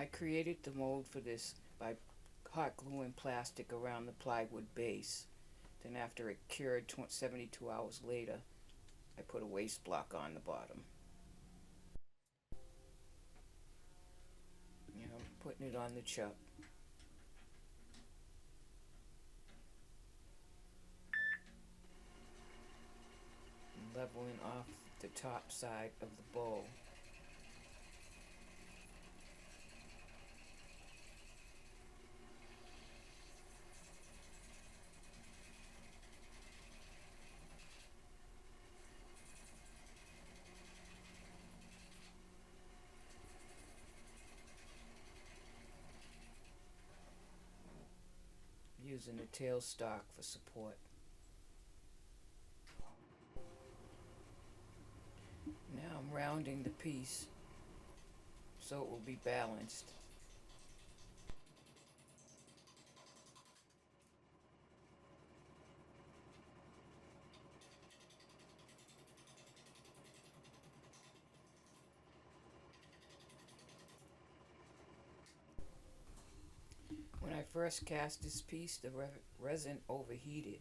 I created the mold for this by hot gluing plastic around the plywood base. Then after it cured 72 hours later, I put a waste block on the bottom. I'm putting it on the chuck. And leveling off the top side of the bowl. Using the tailstock for support. Now I'm rounding the piece so it will be balanced. When I first cast this piece, the resin overheated.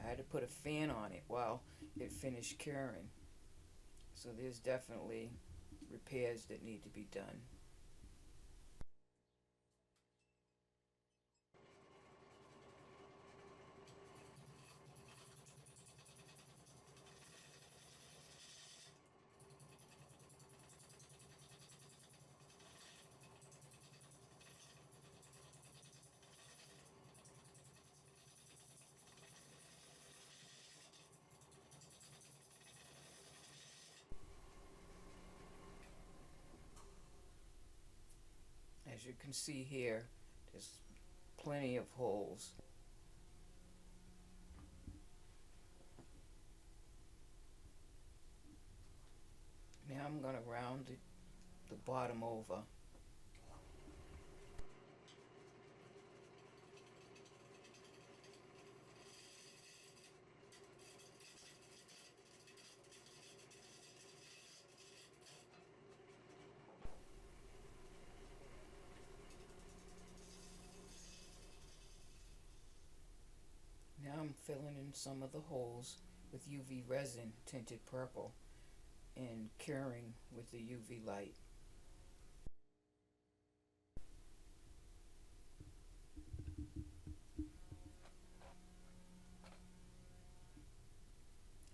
I had to put a fan on it while it finished curing. So there's definitely repairs that need to be done. As you can see here, there's plenty of holes. Now I'm going to round the bottom over. Now I'm filling in some of the holes with UV resin tinted purple and curing with the UV light.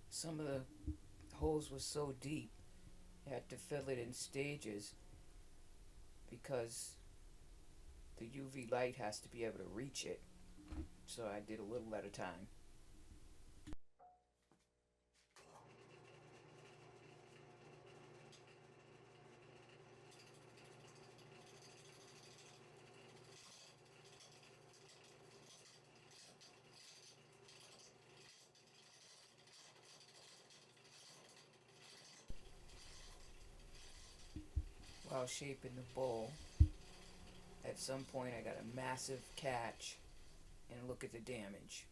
Some of the holes were so deep, I had to fill it in stages because the UV light has to be able to reach it. So I did a little at a time. While shaping the bowl, at some point I got a massive catch, and look at the damage.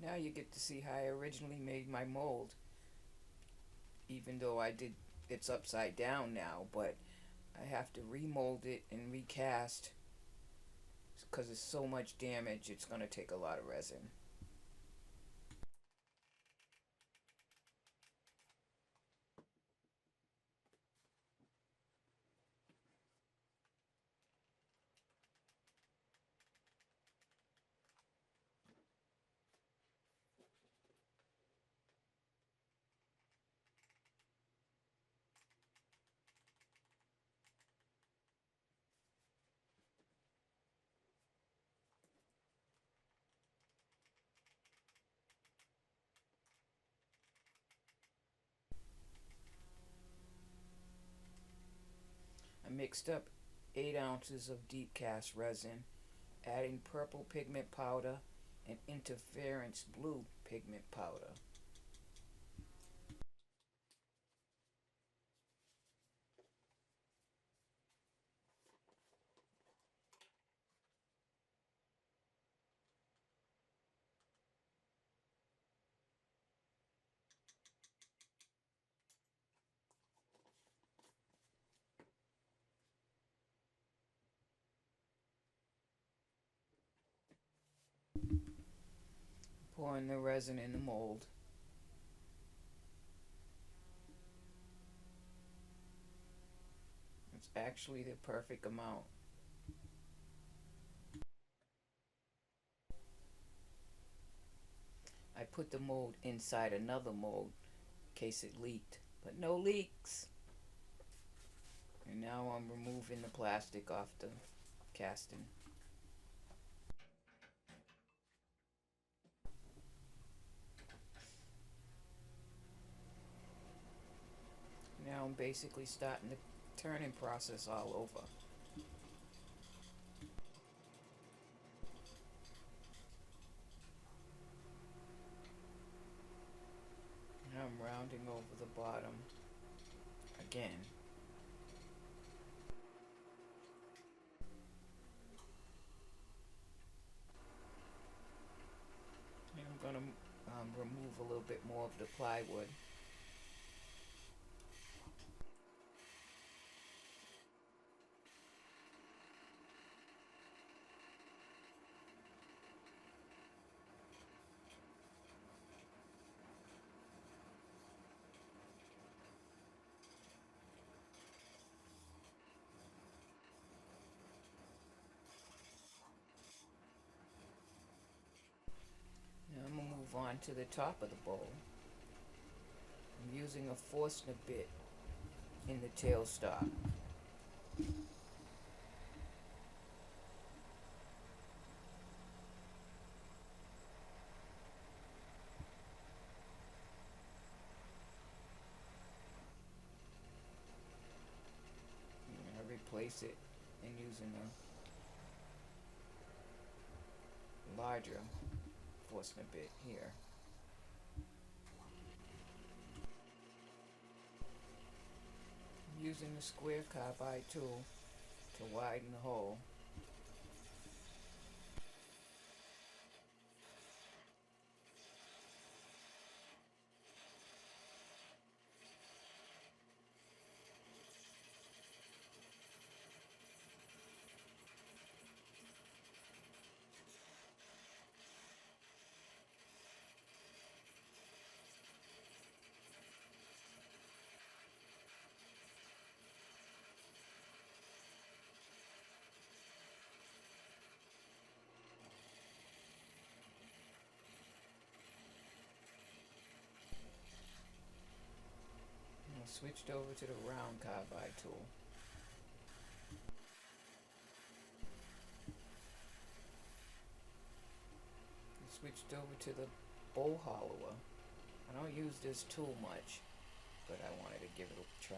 Now you get to see how I originally made my mold, even though it's upside down now, but I have to remold it and recast because there's so much damage. It's going to take a lot of resin. I mixed up 8 ounces of deep cast resin, adding purple pigment powder and interference blue pigment powder. pouring the resin in the mold. It's actually the perfect amount. I put the mold inside another mold in case it leaked, but no leaks. And now I'm removing the plastic off the casting. Now I'm basically starting the turning process all over. Now I'm rounding over the bottom again. And I'm going to remove a little bit more of the plywood. Now I'm going to move on to the top of the bowl. I'm using a Forstner bit in the tailstock. I replace it and using a larger Forstner bit here. I'm using the square carbide tool to widen the hole. I switched over to the round carbide tool. I switched over to the bowl hollower. I don't use this tool much, but I wanted to give it a try.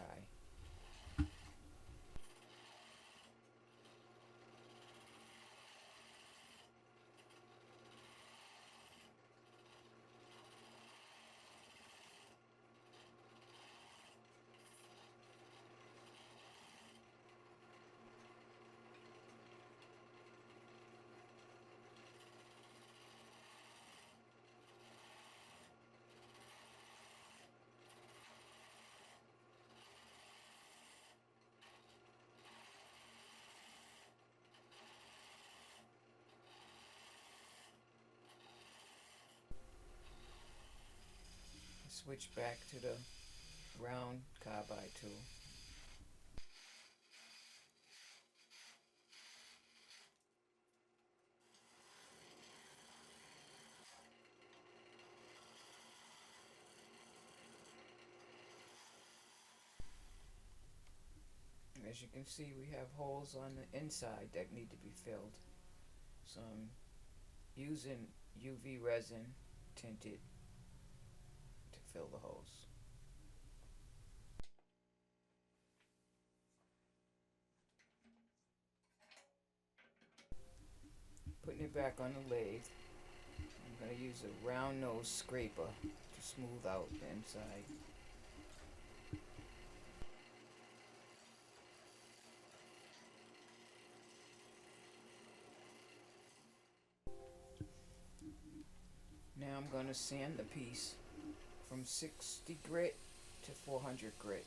Switch back to the round carbide tool. As you can see, we have holes on the inside that need to be filled. So I'm using UV resin tinted to fill the holes. Putting it back on the lathe, I'm going to use a round nose scraper to smooth out the inside. Now I'm going to sand the piece from 60 grit to 400 grit.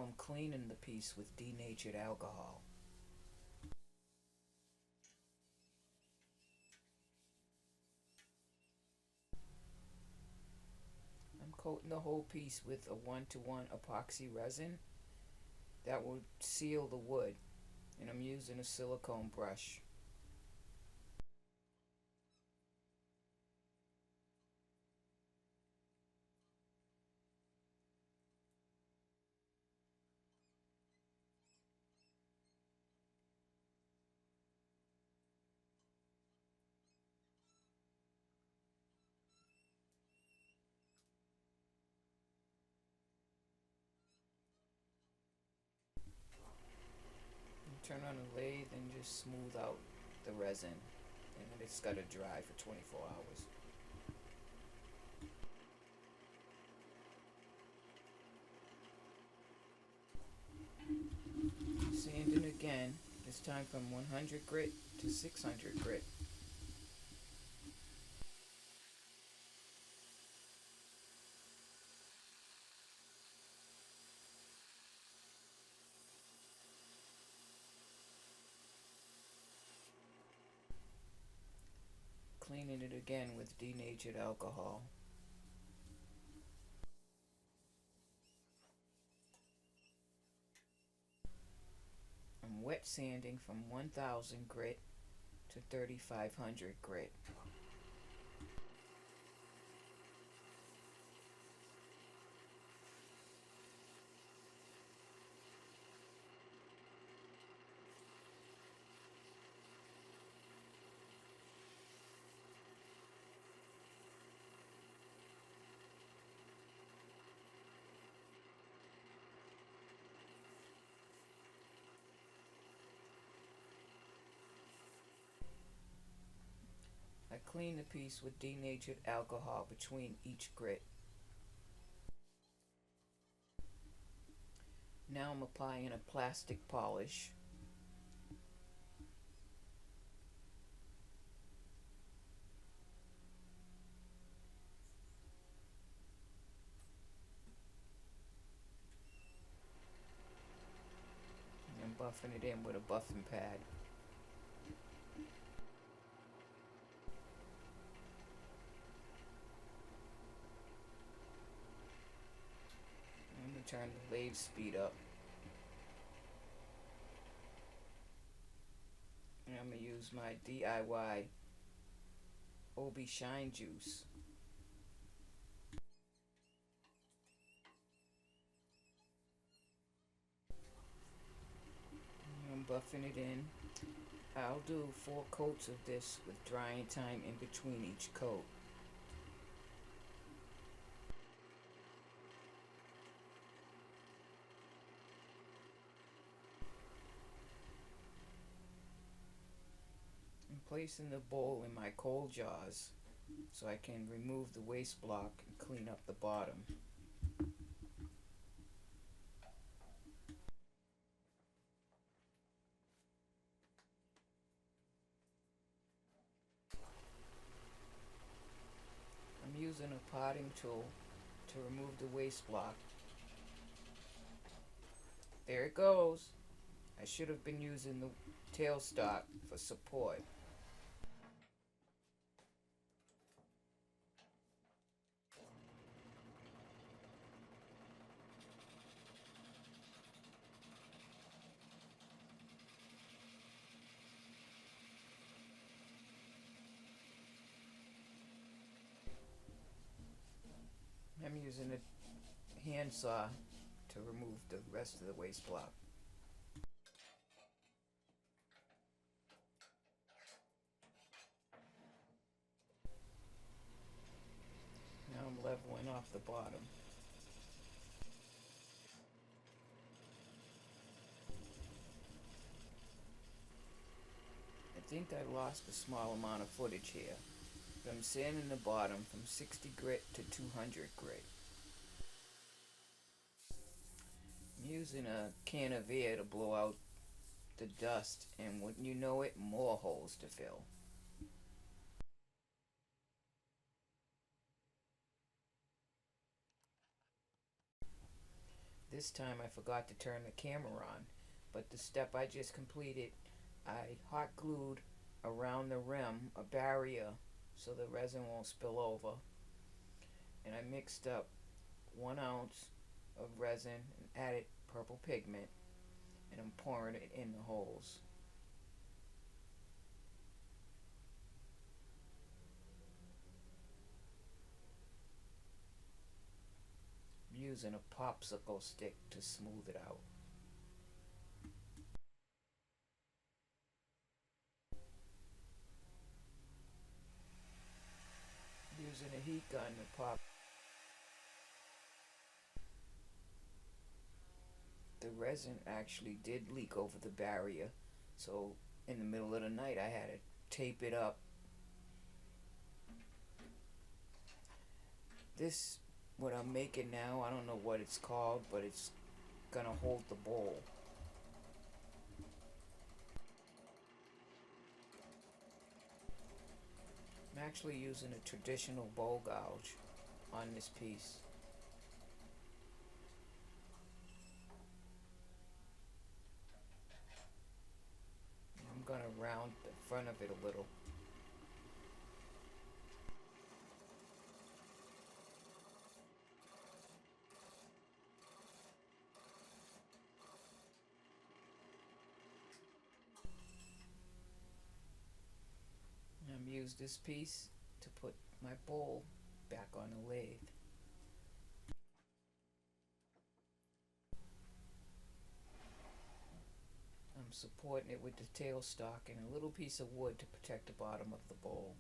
I'm cleaning the piece with denatured alcohol. I'm coating the whole piece with a 1-to-1 epoxy resin that will seal the wood, and I'm using a silicone brush. Turn on the lathe and just smooth out the resin, and it's got to dry for 24 hours. Sanding again, this time from 100 grit to 600 grit. Cleaning it again with denatured alcohol. I'm wet sanding from 1000 grit to 3500 grit. I clean the piece with denatured alcohol between each grit. Now I'm applying a plastic polish. And buffing it in with a buffing pad. I'm going to turn the lathe speed up. And I'm going to use my DIY OB Shine Juice. I'm buffing it in. I'll do 4 coats of this with drying time in between each coat. I'm placing the bowl in my coal jars so I can remove the waste block and clean up the bottom. I'm using a potting tool to remove the waste block. There it goes. I should have been using the tailstock for support. I'm using a handsaw to remove the rest of the waste block. Now I'm leveling off the bottom. I think I lost a small amount of footage here. I'm sanding the bottom from 60 grit to 200 grit. I'm using a can of air to blow out the dust, and wouldn't you know it, more holes to fill. This time I forgot to turn the camera on, but the step I just completed, I hot glued around the rim a barrier so the resin won't spill over, and I mixed up 1 ounce of resin and added purple pigment, and I'm pouring it in the holes. I'm using a popsicle stick to smooth it out. Using a heat gun to pop. The resin actually did leak over the barrier, so in the middle of the night I had to tape it up. This, what I'm making now, I don't know what it's called, but it's gonna hold the bowl. I'm actually using a traditional bowl gouge on this piece. I'm gonna round the front of it a little. I'm use this piece to put my bowl back on the lathe. I'm supporting it with the tailstock and a little piece of wood to protect the bottom of the bowl.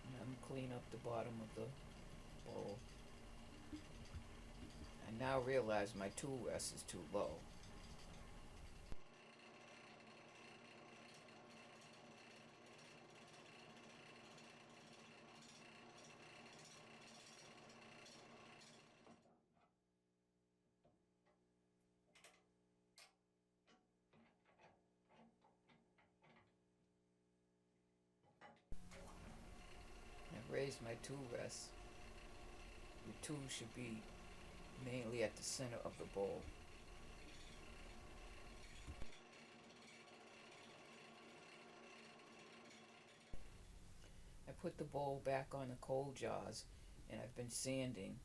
And I'm clean up the bottom of the bowl. I now realize my tool rest is too low. I've raised my tool rest. The tool should be mainly at the center of the bowl. I put the bowl back on the cold jars and I've been sanding.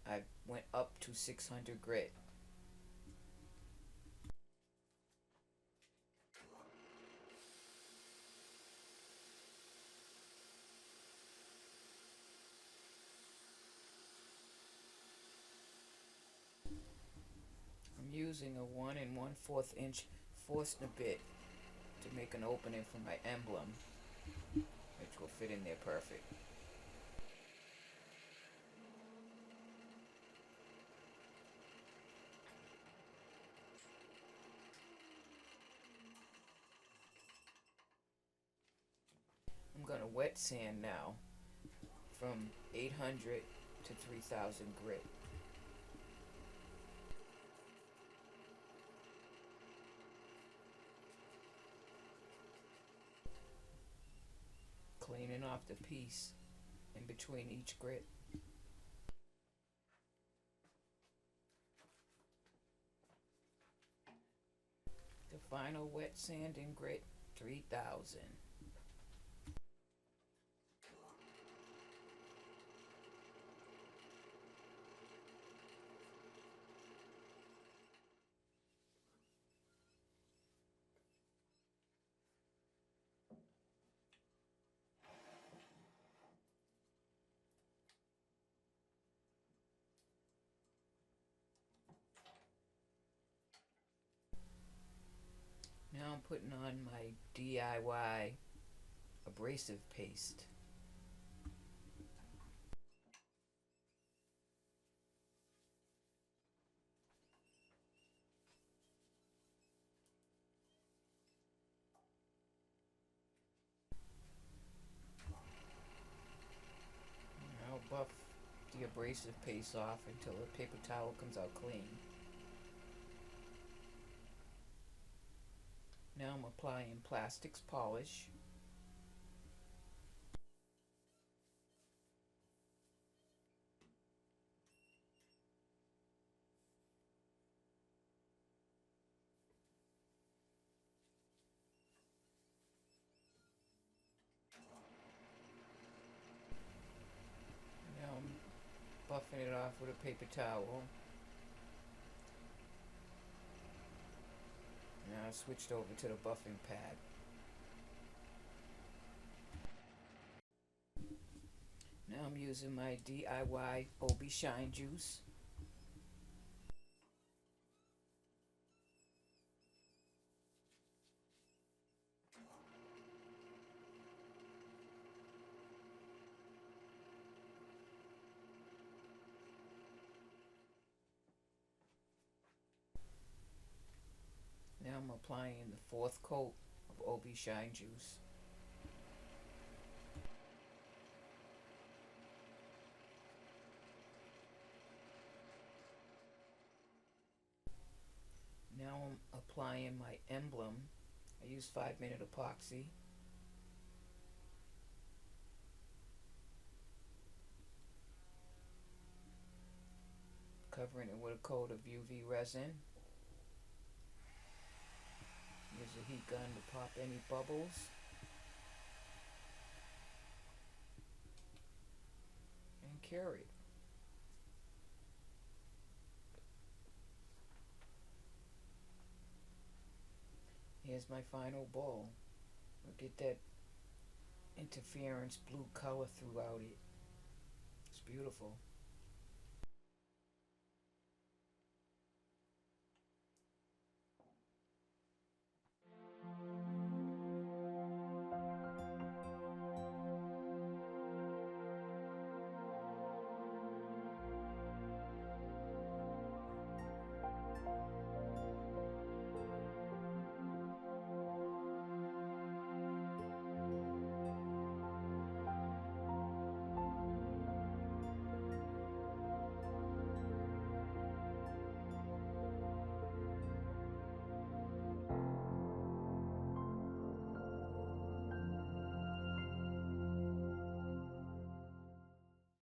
I went up to 600 grit. I'm using a 1 1/4 inch Forstner bit to make an opening for my emblem, which will fit in there perfect. I'm gonna wet sand now from 800 to 3000 grit. Cleaning off the piece in between each grit. The final wet sanding grit, 3000. Now I'm putting on my DIY abrasive paste. I'll buff the abrasive paste off until the paper towel comes out clean. Now I'm applying plastics polish. Now I'm buffing it off with a paper towel. Now I switched over to the buffing pad. Now I'm using my DIY OB Shine Juice. Now I'm applying the fourth coat of OB Shine Juice. Now I'm applying my emblem. I use 5-minute epoxy. Covering it with a coat of UV resin. Use a heat gun to pop any bubbles. And cure it. Here's my final bowl. Look at that interference blue color throughout it. It's beautiful.